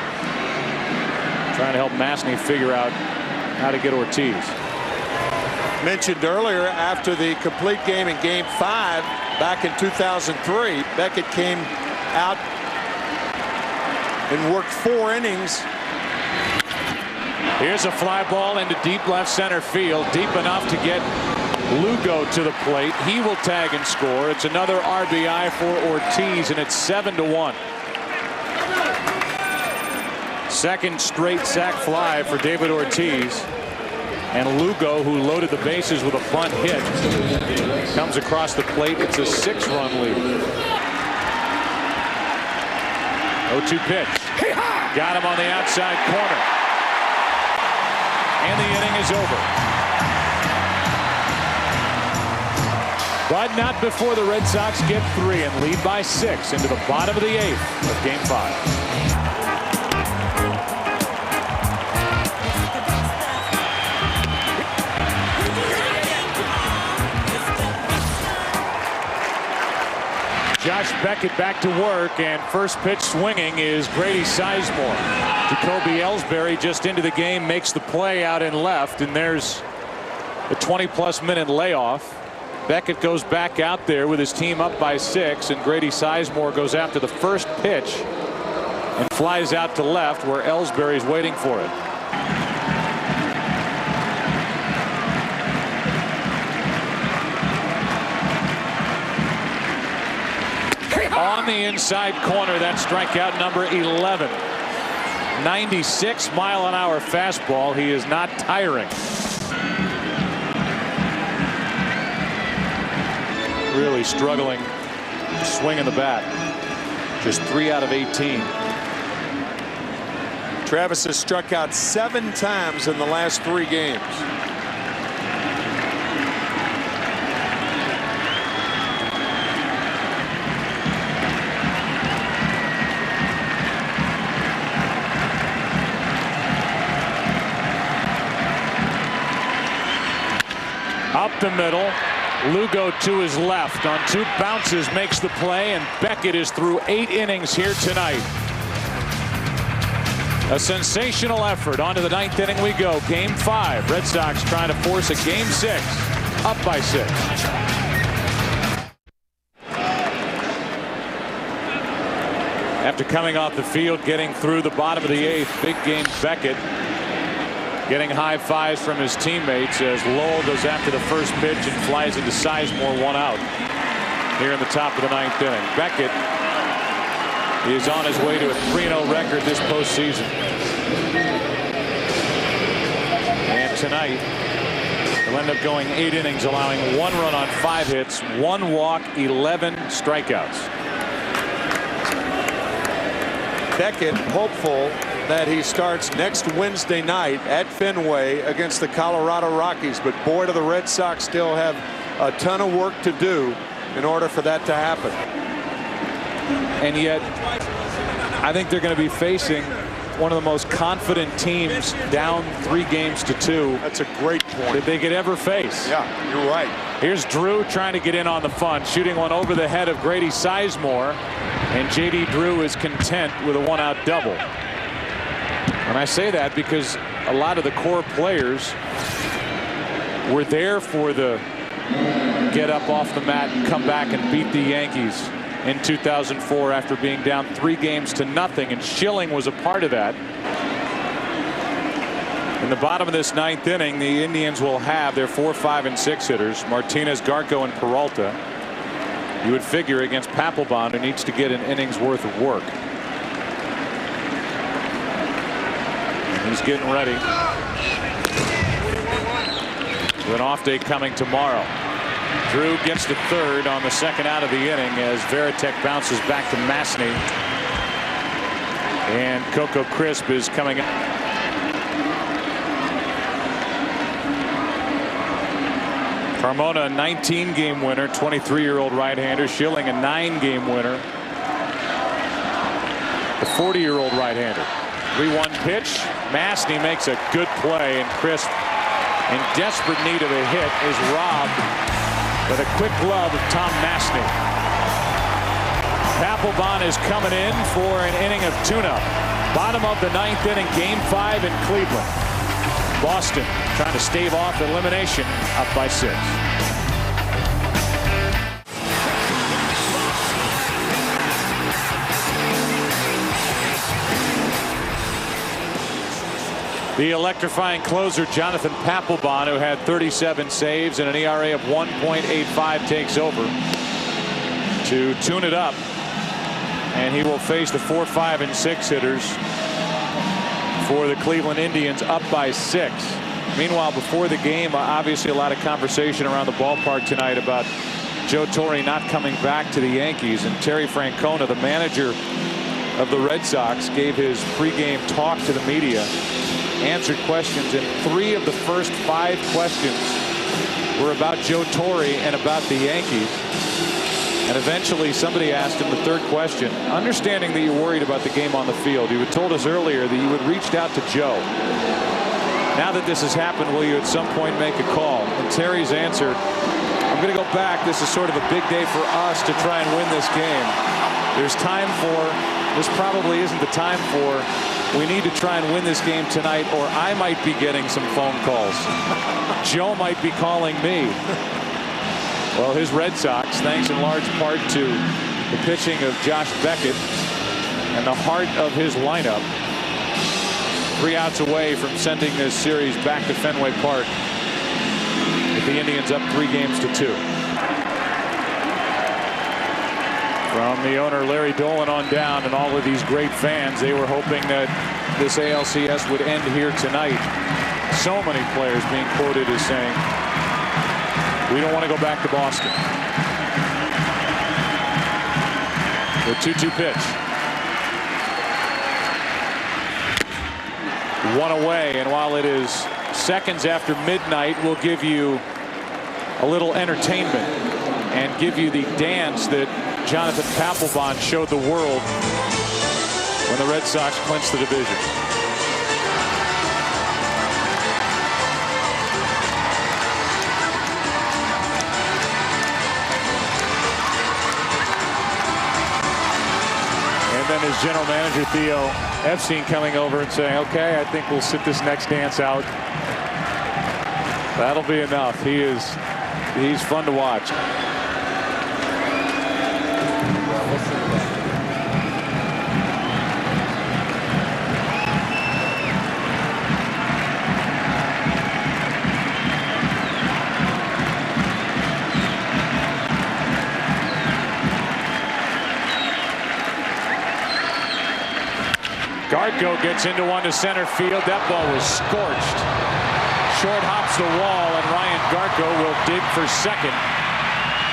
trying to help Masny figure out how to get Ortiz. Mentioned earlier, after the complete game in game 5 back in 2003, Beckett came out and worked 4 innings. Here's a fly ball into deep left center field, deep enough to get Lugo to the plate. He will tag and score. It's another RBI for Ortiz, and it's 7-1. Second straight sac fly for David Ortiz. And Lugo, who loaded the bases with a bunt hit, comes across the plate. It's a 6-run lead. 0-2 pitch. Got him on the outside corner. And the inning is over. But not before the Red Sox get 3 and lead by 6 into the bottom of the 8th of game 5. Josh Beckett back to work, and first pitch swinging is Grady Sizemore. Jacoby Ellsbury just into the game, makes the play out in left, and there's a 20-plus minute layoff. Beckett goes back out there with his team up by 6, and Grady Sizemore goes after the first pitch and flies out to left where Ellsbury's waiting for it. On the inside corner, that's strikeout number 11. 96-mile-an-hour fastball. He is not tiring. Really struggling swinging the bat. Just 3 out of 18. Travis has struck out 7 times in the last 3 games. Up the middle. Lugo to his left on 2 bounces, makes the play, and Beckett is through 8 innings here tonight. A sensational effort. On to the 9th inning we go. Game 5. Red Sox trying to force a game 6. Up by 6. After coming off the field, getting through the bottom of the 8th, big game Beckett getting high fives from his teammates as Lowell goes after the first pitch and flies into Sizemore, 1 out here in the top of the 9th inning. Beckett is on his way to a 3-0 record this postseason. And tonight, he'll end up going 8 innings, allowing 1 run on 5 hits, 1 walk, 11 strikeouts. Beckett hopeful that he starts next Wednesday night at Fenway against the Colorado Rockies. But boy, do the Red Sox still have a ton of work to do in order for that to happen. And yet, I think they're going to be facing one of the most confident teams down 3-2. That's a great point that they could ever face. Yeah, you're right. Here's Drew trying to get in on the fun, shooting one over the head of Grady Sizemore, and J.D. Drew is content with a 1-out double. And I say that because a lot of the core players were there for the get up off the mat and come back and beat the Yankees in 2004 after being down 3-0, and Schilling was a part of that. In the bottom of this 9th inning, the Indians will have their 4, 5, and 6 hitters, Martinez, Garco, and Peralta. You would figure against Papelbon, who needs to get an inning's worth of work. And he's getting ready. With an off day coming tomorrow. Drew gets to 3rd on the 2nd out of the inning as Veritek bounces back to Masney. And Coco Crisp is coming up. Carmona, a 19-game winner, 23-year-old right-hander. Schilling, a 9-game winner, the 40-year-old right-hander. 3-1 pitch. Masney makes a good play, and Crisp, in desperate need of a hit, is robbed with a quick glove of Tom Masney. Papelbon is coming in for an inning of tune-up. Bottom of the 9th inning, game 5 in Cleveland. Boston trying to stave off elimination, up by 6. The electrifying closer Jonathan Papelbon, who had 37 saves and an ERA of 1.85, takes over to tune it up, and he will face the 4, 5, and 6 hitters for the Cleveland Indians, up by 6. Meanwhile, before the game, obviously a lot of conversation around the ballpark tonight about Joe Torre not coming back to the Yankees, and Terry Francona, the manager of the Red Sox, gave his pregame talk to the media, answered questions, and 3 of the first 5 questions were about Joe Torre and about the Yankees. And eventually somebody asked him the 3rd question, understanding that you're worried about the game on the field. You had told us earlier that you had reached out to Joe. Now that this has happened, will you at some point make a call? And Terry's answer, I'm going to go back. This is sort of a big day for us to try and win this game. There's time for, this probably isn't the time for, we need to try and win this game tonight, or I might be getting some phone calls. Joe might be calling me. Well, his Red Sox, thanks in large part to the pitching of Josh Beckett and the heart of his lineup, 3 outs away from sending this series back to Fenway Park with the Indians up 3-2. From the owner Larry Dolan on down and all of these great fans, they were hoping that this ALCS would end here tonight. So many players being quoted as saying, we don't want to go back to Boston. The 2-2 pitch. 1 away, and while it is seconds after midnight, we'll give you a little entertainment and give you the dance that Jonathan Papelbon showed the world when the Red Sox clinched the division. than his general manager, Theo Epstein, coming over and saying, okay, I think we'll sit this next dance out. That'll be enough. He's fun to watch. Garko gets into one to center field. That ball was scorched. Short hops the wall, and Ryan Garko will dig for second.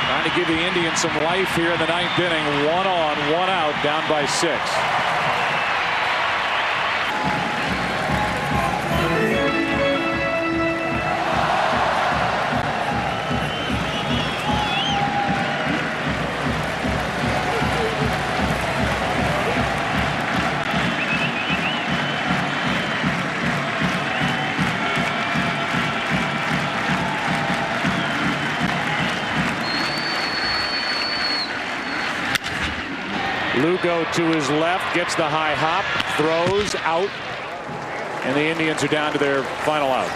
Trying to give the Indians some life here in the ninth inning. 1 on, 1 out, down by 6. Lugo to his left, gets the high hop, throws out, and the Indians are down to their final out.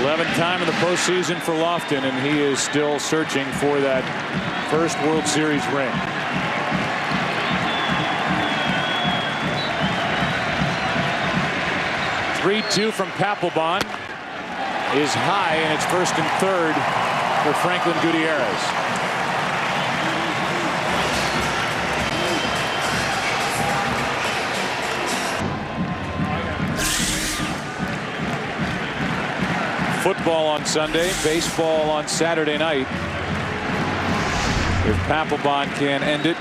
#11th time in the postseason for Lofton, and he is still searching for that first World Series ring. (3-2) from Papelbon is high, and it's 1st and 3rd for Franklin Gutierrez. Football on Sunday, baseball on Saturday night. If Papelbon can end it.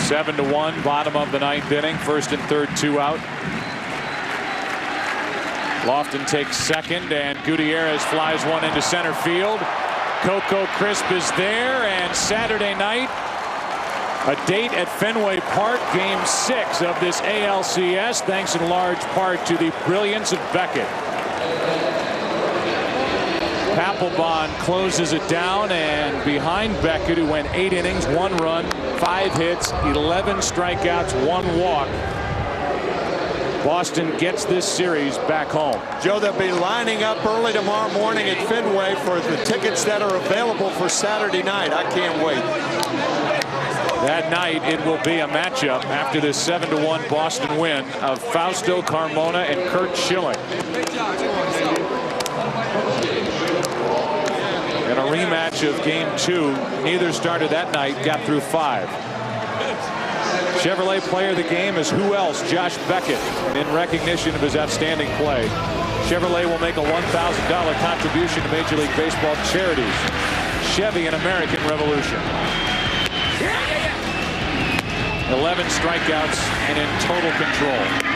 7-1, bottom of the ninth inning, 1st and 3rd, 2 out. Lofton takes second, and Gutierrez flies one into center field. Coco Crisp is there, and Saturday night, a date at Fenway Park, Game 6 of this ALCS, thanks in large part to the brilliance of Beckett. Papelbon closes it down, and behind Beckett, who went 8 innings, 1 run, 5 hits, 11 strikeouts, 1 walk. Boston gets this series back home. Joe, they'll be lining up early tomorrow morning at Fenway for the tickets that are available for Saturday night. I can't wait. That night, it will be a matchup after this 7-1 Boston win of Fausto Carmona and Curt Schilling. In a rematch of Game 2, neither starter that night got through 5. Chevrolet player of the game is who else? Josh Beckett. And in recognition of his outstanding play, Chevrolet will make a $1,000 contribution to Major League Baseball charities. Chevy, an American Revolution. 11 strikeouts and in total control.